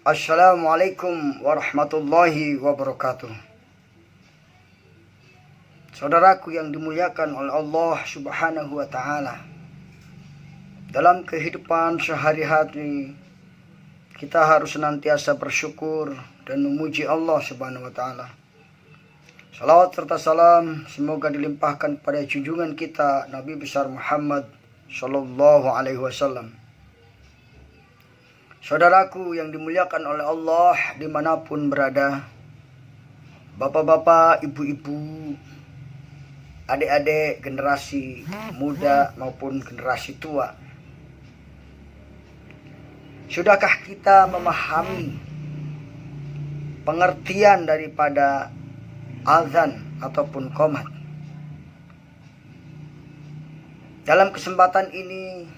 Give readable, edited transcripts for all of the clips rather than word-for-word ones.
Assalamualaikum warahmatullahi wabarakatuh. Saudaraku yang dimuliakan oleh Allah Subhanahu wa ta'ala, dalam kehidupan sehari-hari kita harus senantiasa bersyukur dan memuji Allah Subhanahu wa ta'ala. Salawat serta salam semoga dilimpahkan pada junjungan kita Nabi besar Muhammad sallallahu alaihi wasallam. Saudaraku yang dimuliakan oleh Allah dimanapun berada, bapak-bapak, ibu-ibu, adik-adik, generasi muda maupun generasi tua, sudahkah kita memahami pengertian daripada azan ataupun qomat? Dalam kesempatan ini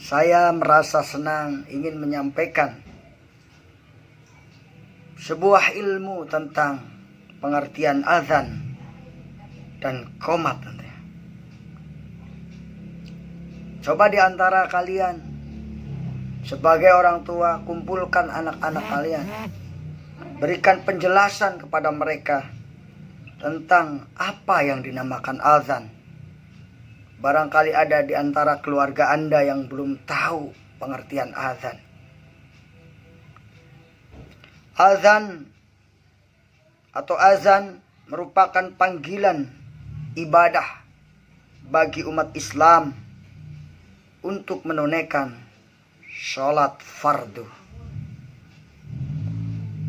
saya merasa senang ingin menyampaikan sebuah ilmu tentang pengertian azan dan qomat. Coba di antara kalian sebagai orang tua, kumpulkan anak-anak kalian, berikan penjelasan kepada mereka tentang apa yang dinamakan azan. Barangkali ada di antara keluarga Anda yang belum tahu pengertian azan. Azan atau azan merupakan panggilan ibadah bagi umat Islam untuk menunaikan sholat fardu.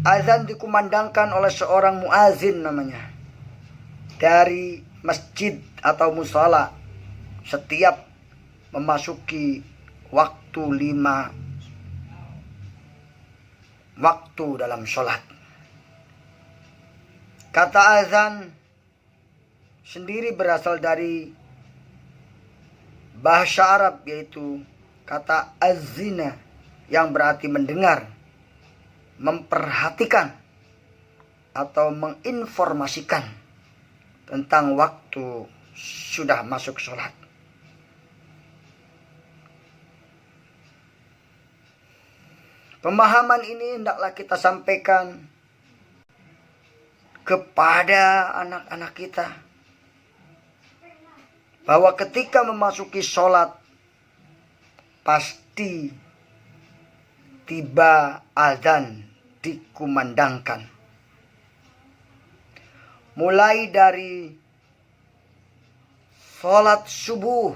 Azan dikumandangkan oleh seorang muazin namanya dari masjid atau musala setiap memasuki waktu 5 waktu dalam sholat. Kata azan sendiri berasal dari bahasa Arab, yaitu kata azina yang berarti mendengar, memperhatikan atau menginformasikan tentang waktu sudah masuk sholat. Pemahaman ini hendaklah kita sampaikan kepada anak-anak kita, bahwa ketika memasuki sholat pasti tiba azan dikumandangkan. Mulai dari sholat subuh,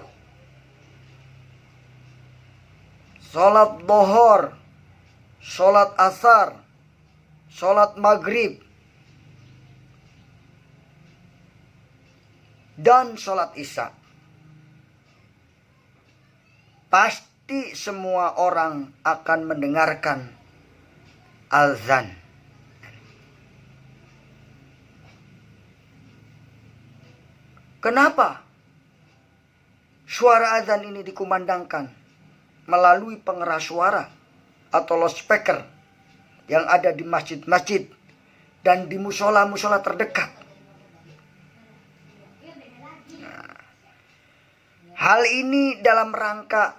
sholat dhuhur, sholat asar, sholat maghrib, dan sholat isya. Pasti semua orang akan mendengarkan azan. Kenapa suara azan ini dikumandangkan melalui pengeras suara atau loudspeaker yang ada di masjid-masjid dan di musola-musola terdekat? Hal ini dalam rangka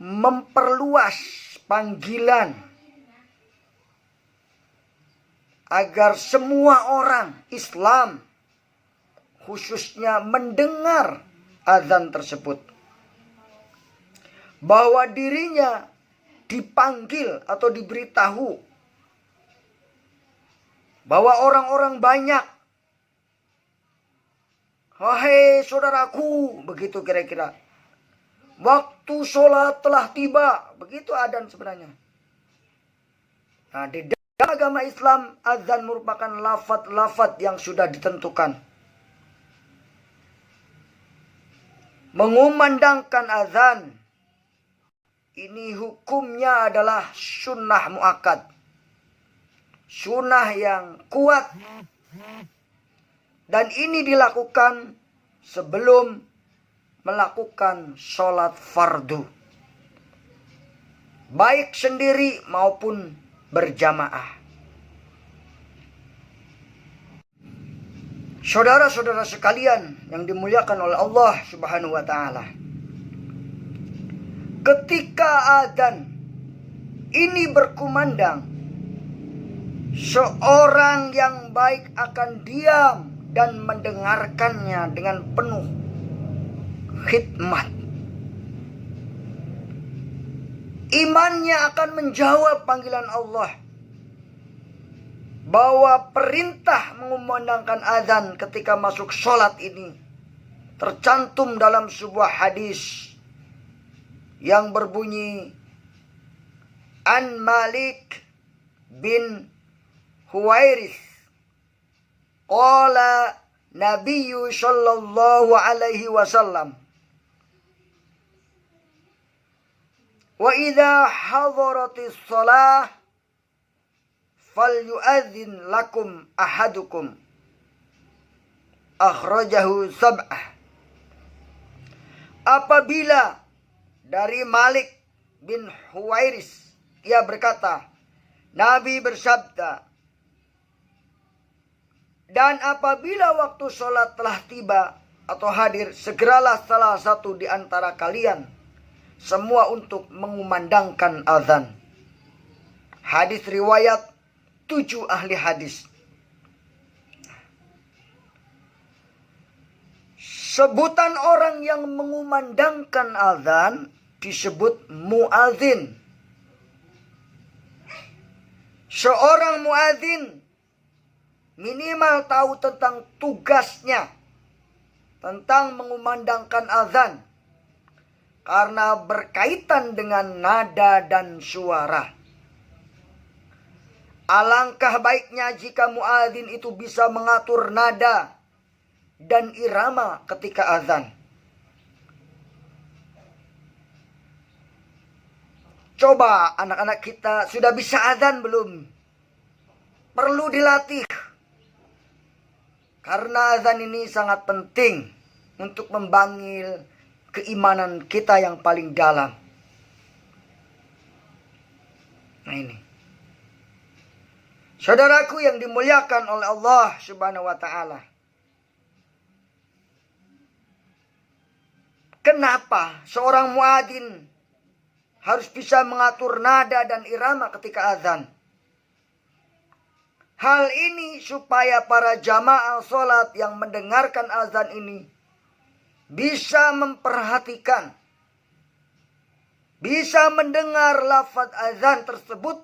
memperluas panggilan agar semua orang Islam khususnya mendengar azan tersebut, bahwa dirinya dipanggil atau diberitahu bahwa orang-orang banyak, "Wahai saudaraku," begitu kira-kira, "waktu sholat telah tiba." Begitu adzan sebenarnya. Nah, di dalam agama Islam, azan merupakan lafaz-lafaz yang sudah ditentukan. Mengumandangkan azan ini hukumnya adalah sunnah muakkad, sunnah yang kuat, dan ini dilakukan sebelum melakukan sholat fardu, baik sendiri maupun berjamaah. Saudara-saudara sekalian yang dimuliakan oleh Allah Subhanahu wa ta'ala, ketika adzan ini berkumandang, seorang yang baik akan diam dan mendengarkannya dengan penuh khidmat. Imannya akan menjawab panggilan Allah, bahwa perintah mengumandangkan azan ketika masuk sholat ini tercantum dalam sebuah hadis yang berbunyi, An Malik bin Huwairis qala Nabiyyu sallallahu alaihi wasallam, wa idza hadaratis shalah falyu'adzin lakum ahadukum, akhrajahu sab'ah. Apabila dari Malik bin Huwairis, ia berkata, Nabi bersabda, dan apabila waktu sholat telah tiba atau hadir, segeralah salah satu di antara kalian semua untuk mengumandangkan azan. Hadis riwayat 7 ahli hadis. Sebutan orang yang mengumandangkan azan disebut muadzin. Seorang muadzin minimal tahu tentang tugasnya tentang mengumandangkan azan, karena berkaitan dengan nada dan suara. Alangkah baiknya jika muadzin itu bisa mengatur nada dan irama ketika azan. Coba anak-anak kita sudah bisa azan belum? Perlu dilatih. Karena azan ini sangat penting untuk membangun keimanan kita yang paling dalam. Nah ini. Saudaraku yang dimuliakan oleh Allah Subhanahu wa taala. Kenapa seorang muadzin harus bisa mengatur nada dan irama ketika azan? Hal ini supaya para jamaah sholat yang mendengarkan azan ini bisa memperhatikan, bisa mendengar lafaz azan tersebut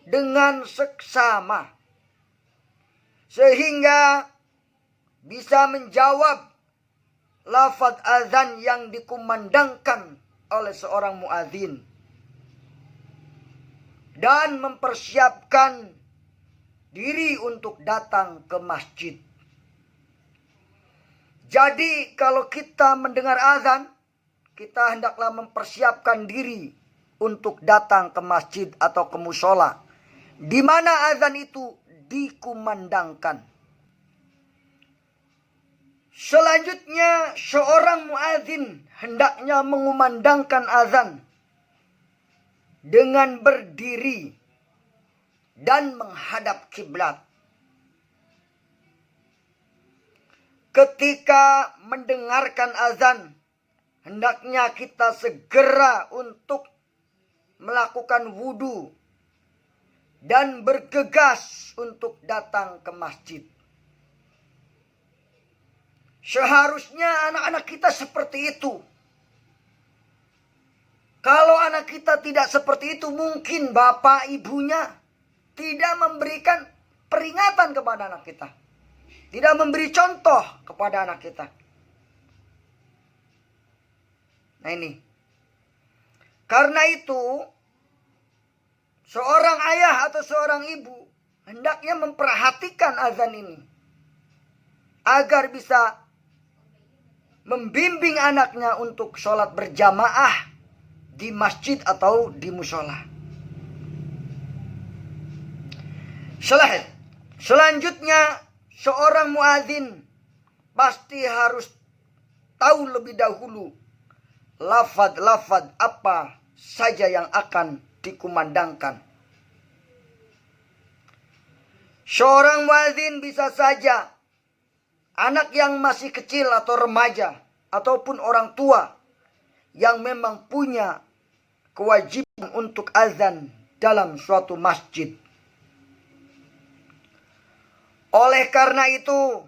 dengan seksama, sehingga bisa menjawab lafaz azan yang dikumandangkan oleh seorang muadzin dan mempersiapkan diri untuk datang ke masjid. Jadi kalau kita mendengar azan, kita hendaklah mempersiapkan diri untuk datang ke masjid atau ke mushola, di mana azan itu dikumandangkan. Selanjutnya, seorang muadzin hendaknya mengumandangkan azan dengan berdiri dan menghadap kiblat. Ketika mendengarkan azan, hendaknya kita segera untuk melakukan wudu dan bergegas untuk datang ke masjid. Seharusnya anak-anak kita seperti itu. Kalau anak kita tidak seperti itu, mungkin bapak ibunya tidak memberikan peringatan kepada anak kita, tidak memberi contoh kepada anak kita. Nah ini, karena itu seorang ayah atau seorang ibu hendaknya memperhatikan azan ini agar bisa membimbing anaknya untuk sholat berjamaah di masjid atau di mushola. Selanjutnya, seorang muadzin pasti harus tahu lebih dahulu lafaz-lafaz apa saja yang akan dikumandangkan. Seorang muadzin bisa saja anak yang masih kecil atau remaja ataupun orang tua yang memang punya kewajiban untuk azan dalam suatu masjid. Oleh karena itu,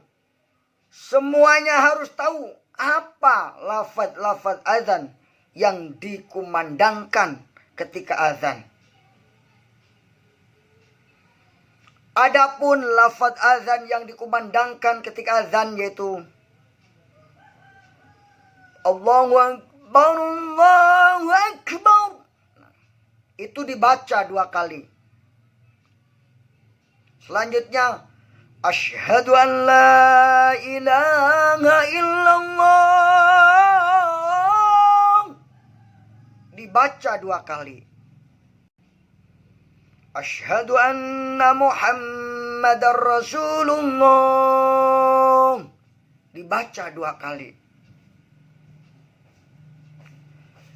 semuanya harus tahu apa lafaz-lafaz azan yang dikumandangkan ketika azan. Adapun lafaz azan yang dikumandangkan ketika azan yaitu Allahu Akbar, Allahu Akbar. Itu dibaca 2 kali. Selanjutnya, Asyhadu an la ilaha illallah. Dibaca 2 kali. Asyhadu anna Muhammadar Rasulullah. Dibaca 2 kali.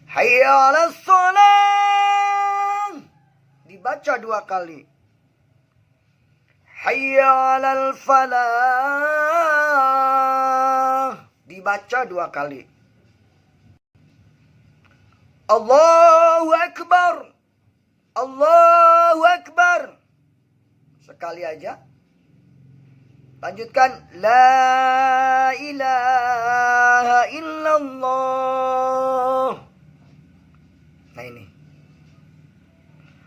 Hayya 'alas shalah. Dibaca 2 kali. Hayya 'alal falah. Dibaca 2 kali. Allahu Akbar. Allahu Akbar. Sekali aja. Lanjutkan. La ilaha illallah. Nah ini.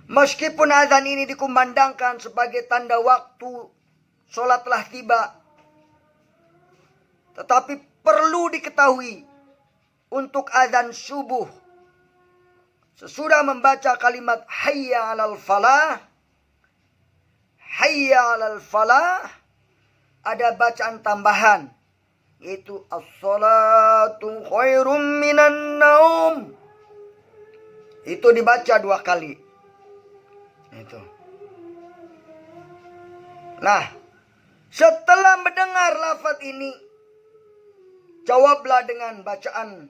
Meskipun azan ini dikumandangkan sebagai tanda waktu sholat telah tiba, tetapi perlu diketahui untuk azan subuh, sesudah membaca kalimat hayya 'alal falah, hayya 'alal falah, ada bacaan tambahan, yaitu as-salatu khairum minan naum. Itu dibaca 2 kali. Itu. Nah, setelah mendengar lafaz ini, jawablah dengan bacaan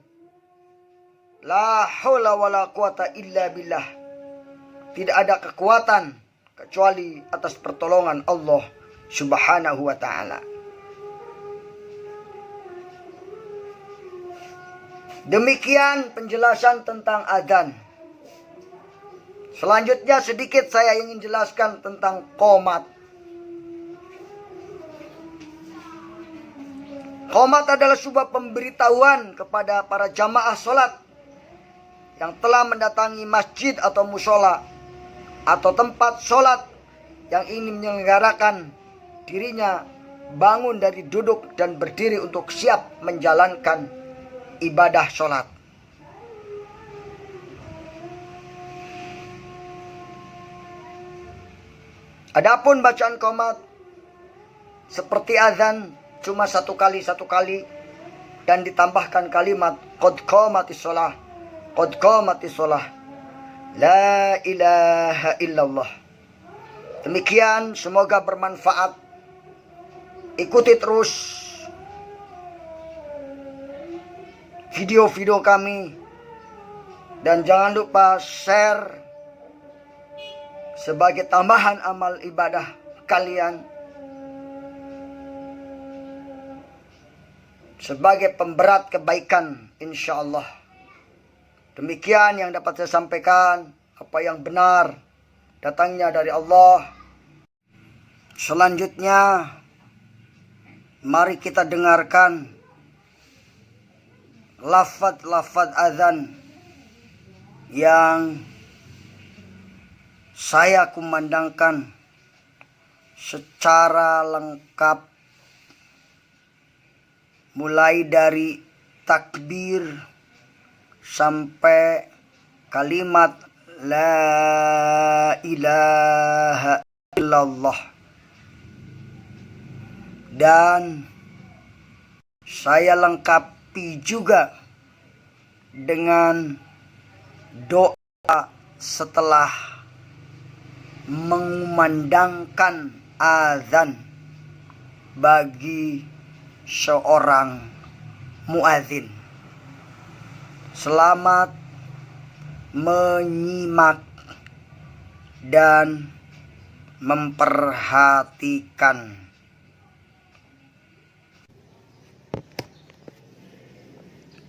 la haula wala quwata illa billah. Tidak ada kekuatan kecuali atas pertolongan Allah Subhanahu wa ta'ala. Demikian penjelasan tentang azan. Selanjutnya sedikit saya ingin jelaskan tentang qomat. Qomat adalah sebuah pemberitahuan kepada para jamaah sholat yang telah mendatangi masjid atau musola atau tempat sholat yang ingin menyelenggarakan dirinya bangun dari duduk dan berdiri untuk siap menjalankan ibadah sholat. Adapun bacaan qomat seperti azan cuma 1 kali dan ditambahkan kalimat qad qamatis shalah, qad qamatis shalah, la ilaha illallah. Demikian, semoga bermanfaat. Ikuti terus video-video kami dan jangan lupa share sebagai tambahan amal ibadah kalian, sebagai pemberat kebaikan insyaallah. Demikian yang dapat saya sampaikan. Apa yang benar datangnya dari Allah. Selanjutnya, mari kita dengarkan lafaz-lafaz azan yang saya kumandangkan secara lengkap, mulai dari takbir sampai kalimat la ilaha illallah. Dan saya lengkapi juga dengan doa setelah mengumandangkan azan bagi seorang muadzin. Selamat menyimak dan memperhatikan.